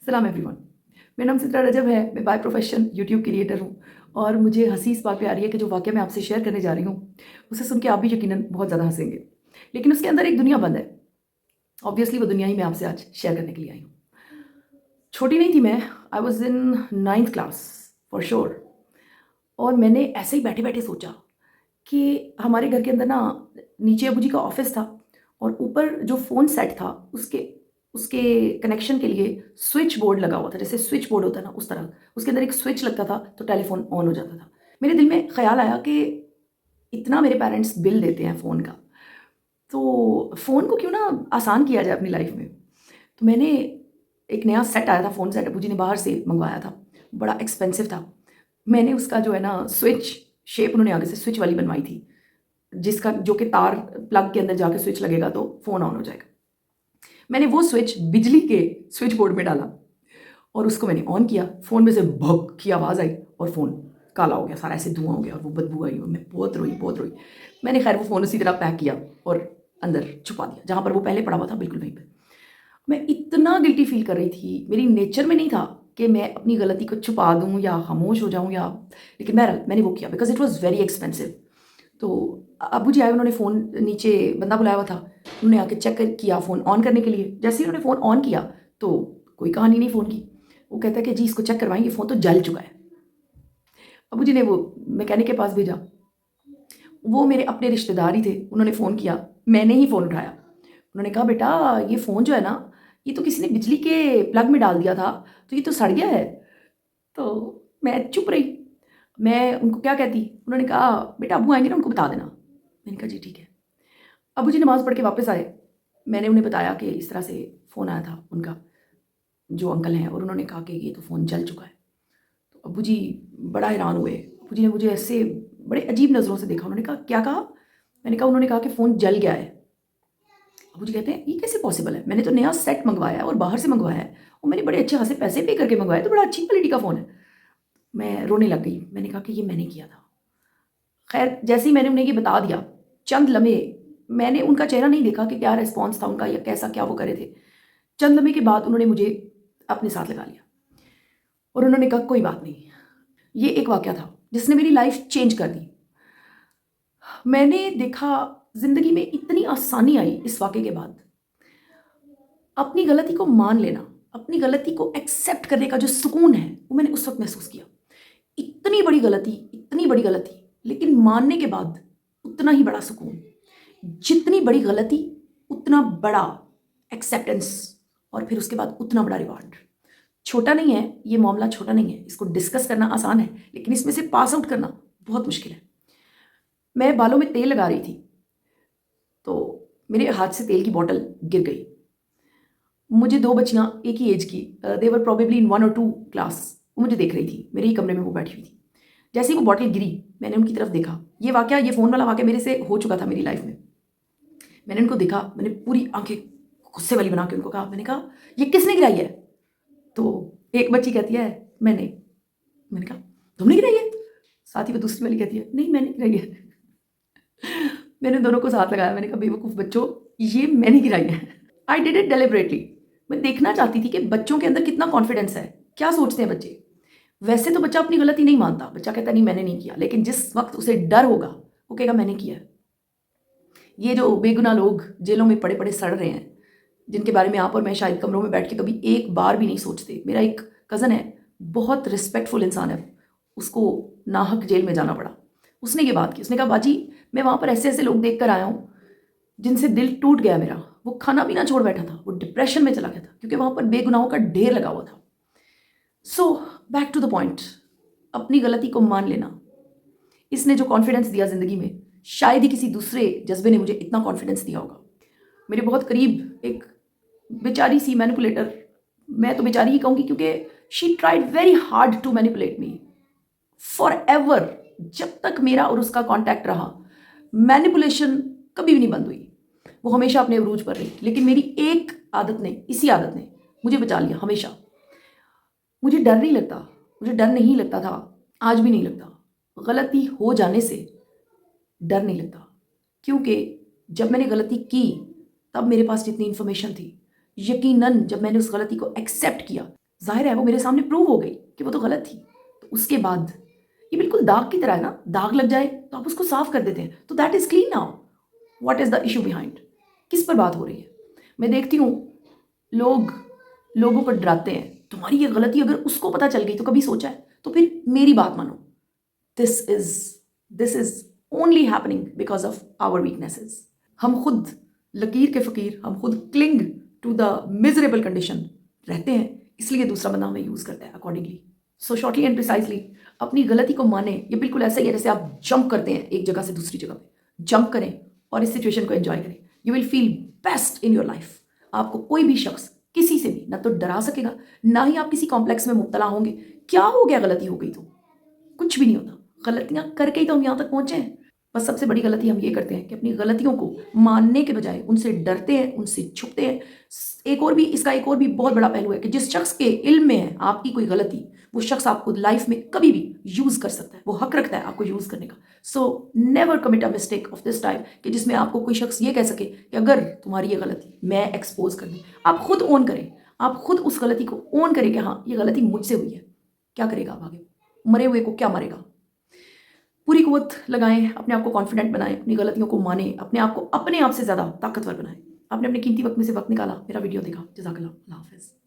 सलाम एवरीवन। मेरा नाम सिद्रा रजब है। मैं बाय प्रोफेशन यूट्यूब क्रिएटर हूँ और मुझे हँसी इस बात पे आ रही है कि जो वाक़या मैं आपसे शेयर करने जा रही हूँ, उसे सुन के आप भी यकीनन बहुत ज़्यादा हँसेंगे। लेकिन उसके अंदर एक दुनिया बंद है। ऑब्वियसली वो दुनिया ही मैं आपसे आज शेयर करने के लिए आई हूँ। छोटी नहीं थी मैं, I was in 9th class for sure. और मैंने ऐसे ही बैठे-बैठे सोचा कि हमारे घर के अंदर ना नीचे अबू जी का ऑफ़िस था और ऊपर जो फ़ोन सेट था उसके उसके कनेक्शन के लिए स्विच बोर्ड लगा हुआ था। जैसे स्विच बोर्ड होता है ना उस तरह। उसके अंदर एक स्विच लगता था तो टेलीफ़ोन ऑन हो जाता था। मेरे दिल में ख़्याल आया कि इतना मेरे पेरेंट्स बिल देते हैं फ़ोन का, तो फ़ोन को क्यों ना आसान किया जाए अपनी लाइफ़ में। तो मैंने एक नया सेट आया था, फ़ोन सेट अबू जी ने बाहर से मँगवाया था, बड़ा एक्सपेंसिव था। मैंने उसका जो है ना स्विच शेप उन्होंने आगे से स्विच वाली बनवाई थी, जिसका जो कि तार प्लग के अंदर जाके स्विच लगेगा तो फ़ोन ऑन हो जाएगा। मैंने वो स्विच बिजली के स्विच बोर्ड में डाला और उसको मैंने ऑन किया। फ़ोन में से भक की आवाज़ आई और फ़ोन काला हो गया, सारा ऐसे धुआँ हो गया और वो बदबू आई और मैं बहुत रोई, बहुत रोई। मैंने खैर वो फ़ोन उसी तरह पैक किया और अंदर छुपा दिया, जहाँ पर वो पहले पड़ा हुआ था बिल्कुल वहीं पे। मैं इतना गिल्टी फ़ील कर रही थी, मेरी नेचर में नहीं था कि मैं अपनी गलती को छुपा दूँ या खामोश हो जाऊँ या लेकिन बहरहाल मैंने वो किया because it was very expensive. तो अब्बू जी आए, उन्होंने फ़ोन नीचे बंदा बुलाया हुआ था, उन्होंने आके चेक किया फ़ोन ऑन करने के लिए। जैसे ही उन्होंने फ़ोन ऑन किया तो कोई कहानी नहीं फ़ोन की। वो कहता है कि जी इसको चेक करवाएँ, ये फ़ोन तो जल चुका है। अब्बू जी ने वो मैकेनिक के पास भेजा। वो मेरे अपने रिश्तेदार ही थे, उन्होंने फ़ोन किया, मैंने ही फ़ोन उठाया। उन्होंने कहा बेटा ये फ़ोन जो है ना, ये तो किसी ने बिजली के प्लग में डाल दिया था, तो ये तो सड़ गया है। तो मैं चुप रही। मैं उनको क्या कहती? उन्होंने कहा बेटा अब्बू आएँगे ना उनको बता देना। मैंने कहा जी ठीक है। अब्बू जी नमाज़ पढ़ के वापस आए। मैंने उन्हें बताया कि इस तरह से फ़ोन आया था उनका, जो अंकल हैं, और उन्होंने कहा कि ये तो फ़ोन जल चुका है। तो अब्बू जी बड़ा हैरान हुए। अब्बू जी ने मुझे ऐसे बड़े अजीब नज़रों से देखा। उन्होंने कहा क्या कहा? मैंने कहा उन्होंने कहा कि फ़ोन जल गया है। अब्बू जी कहते हैं ये कैसे पॉसिबल है? मैंने तो नया सेट मँगवाया है और बाहर से मँगवाया है और मैंने बड़े अच्छे खासे पैसे पे करके मँगवाया है, तो बड़ा अच्छी क्वालिटी का फ़ोन है। मैं रोने लग गई। मैंने कहा कि ये मैंने किया था। ख़ैर जैसे ही मैंने उन्हें ये बता दिया, चंद लम्हे मैंने उनका चेहरा नहीं देखा कि क्या रिस्पॉन्स था उनका या कैसा क्या वो कर रहे थे। चंद लम्हे के बाद उन्होंने मुझे अपने साथ लगा लिया और उन्होंने कहा कोई बात नहीं। ये एक वाक़या था जिसने मेरी लाइफ़ चेंज कर दी। मैंने देखा ज़िंदगी में इतनी आसानी आई इस वाक़ये के बाद। अपनी गलती को मान लेना, अपनी गलती को एक्सेप्ट करने का जो सुकून है, वो मैंने उस वक़्त महसूस किया। इतनी बड़ी गलती, लेकिन मानने के बाद उतना ही बड़ा सुकून। जितनी बड़ी गलती, उतना बड़ा एक्सेप्टेंस और फिर उसके बाद उतना बड़ा रिवार्ड। छोटा नहीं है, ये मामला छोटा नहीं है। इसको डिस्कस करना आसान है, लेकिन इसमें से पास आउट करना बहुत मुश्किल है। मैं बालों में तेल लगा रही थी, तो मेरे हाथ से तेल की बॉटल गिर गई। मुझे 2 बच्चियाँ एक ही ऐज की दे वर प्रोबेबली इन 1 और 2 क्लास, वो मुझे देख रही थी। मेरे ही कमरे में वो बैठी हुई थी। जैसे ही वो बॉटल गिरी, मैंने उनकी तरफ देखा। ये फ़ोन वाला वाक़या मेरे से हो चुका था मेरी लाइफ़ में। मैंने उनको देखा, मैंने पूरी आँखें गुस्से वाली बना के उनको कहा, मैंने कहा, "ये किसने गिराई है?" तो एक बच्ची कहती है, "मैंने।" मैंने कहा, "तुमने गिराई है?" साथ ही वो दूसरी वाली कहती है, "नहीं, मैंने गिराई है।" मैंने दोनों को साथ लगाया। मैंने कहा, "बेवकूफ़ बच्चों, ये मैंने गिराई है।" I did it deliberately. मैं देखना चाहती थी कि बच्चों के अंदर कितना कॉन्फिडेंस है, क्या सोचते हैं बच्चे। वैसे तो बच्चा अपनी गलती नहीं मानता, बच्चा कहता है नहीं मैंने नहीं किया, लेकिन जिस वक़्त उसे डर होगा, वो कहेगा मैंने किया है। ये जो बेगुनाह लोग जेलों में पड़े-पड़े सड़ रहे हैं, जिनके बारे में आप और मैं शायद कमरों में बैठ के कभी एक बार भी नहीं सोचते। मेरा एक कज़न है, बहुत रिस्पेक्टफुल इंसान है, उसको नाहक जेल में जाना पड़ा। उसने ये बात की, उसने कहा बाजी मैं वहाँ पर ऐसे-ऐसे लोग देख कर आया हूँ, जिनसे दिल टूट गया मेरा। वो खाना-पीना छोड़ बैठा था, वो डिप्रेशन में चला गया था, क्योंकि वहाँ पर बेगुनाहों का ढेर लगा हुआ था। So back to the point, अपनी गलती को मान लेना। इसने जो कॉन्फिडेंस दिया ज़िंदगी में, शायद ही किसी दूसरे जज़्बे ने मुझे इतना कॉन्फिडेंस दिया होगा। मेरे बहुत करीब एक बेचारी सी मैनिपुलेटर, मैं तो बेचारी ही कहूँगी क्योंकि she tried very hard to manipulate me forever. जब तक मेरा और उसका कॉन्टैक्ट रहा, मैनिपुलेशन कभी भी नहीं बंद हुई। वो हमेशा अपने अरूज पर रही, लेकिन मेरी एक आदत ने, इसी आदत ने मुझे बचा लिया हमेशा। मुझे डर नहीं लगता, मुझे डर नहीं लगता था, आज भी नहीं लगता। गलती हो जाने से डर नहीं लगता, क्योंकि जब मैंने गलती की तब मेरे पास जितनी इन्फॉर्मेशन थी, यकीनन जब मैंने उस गलती को एक्सेप्ट किया, ज़ाहिर है वो मेरे सामने प्रूव हो गई कि वो तो गलत थी। तो उसके बाद ये बिल्कुल दाग की तरह है ना, दाग लग जाए तो आप उसको साफ कर देते हैं, तो that is clean now. What is the issue behind? किस पर बात हो रही है? मैं देखती हूँ लोग लोगों को डराते हैं, तुम्हारी ये गलती अगर उसको पता चल गई तो कभी सोचा है? तो फिर मेरी बात मानो। This is this is only happening because of our weaknesses. हम खुद लकीर के फ़कीर, हम खुद cling to the miserable condition रहते हैं, इसलिए दूसरा बंदा हमें यूज़ करता है accordingly. So shortly and precisely अपनी गलती को माने। ये बिल्कुल ऐसा ही है जैसे आप जंप करते हैं एक जगह से दूसरी जगह पे। जंप करें और इस सिचुएशन को एंजॉय करें। You will feel best in your life. आपको कोई भी शख्स किसी से भी ना तो डरा सकेगा, ना ही आप किसी कॉम्प्लेक्स में मुब्तला होंगे। क्या हो गया, गलती हो गई तो कुछ भी नहीं होता। गलतियां करके ही तो हम यहाँ तक पहुंचे हैं। बस सबसे बड़ी गलती हम ये करते हैं कि अपनी गलतियों को मानने के बजाय उनसे डरते हैं, उनसे छुपते हैं। इसका एक और भी बहुत बड़ा पहलू है कि जिस शख्स के इल्म में है आपकी कोई गलती, वो शख्स आपको लाइफ में कभी भी यूज कर सकता है, वो हक रखता है आपको यूज करने का। So never commit a mistake of this type कि जिसमें आपको कोई शख्स ये कह सके कि अगर तुम्हारी ये गलती मैं एक्सपोज कर दूं। आप खुद ओन करें, आप खुद उस गलती को ओन करें कि हाँ ये गलती मुझसे हुई है। क्या करेगा आप आगे? मरे हुए को क्या मरेगा? पूरी कुव्वत लगाएं, अपने आप को कॉन्फिडेंट बनाएं, अपनी गलतियों को मानें, अपने आप को अपने आप से ज़्यादा ताकतवर बनाएं। आपने अपने कीमती वक्त में से वक्त निकाला, मेरा वीडियो देखा, जज़ाकल्लाह, अल्लाह हाफ़िज़।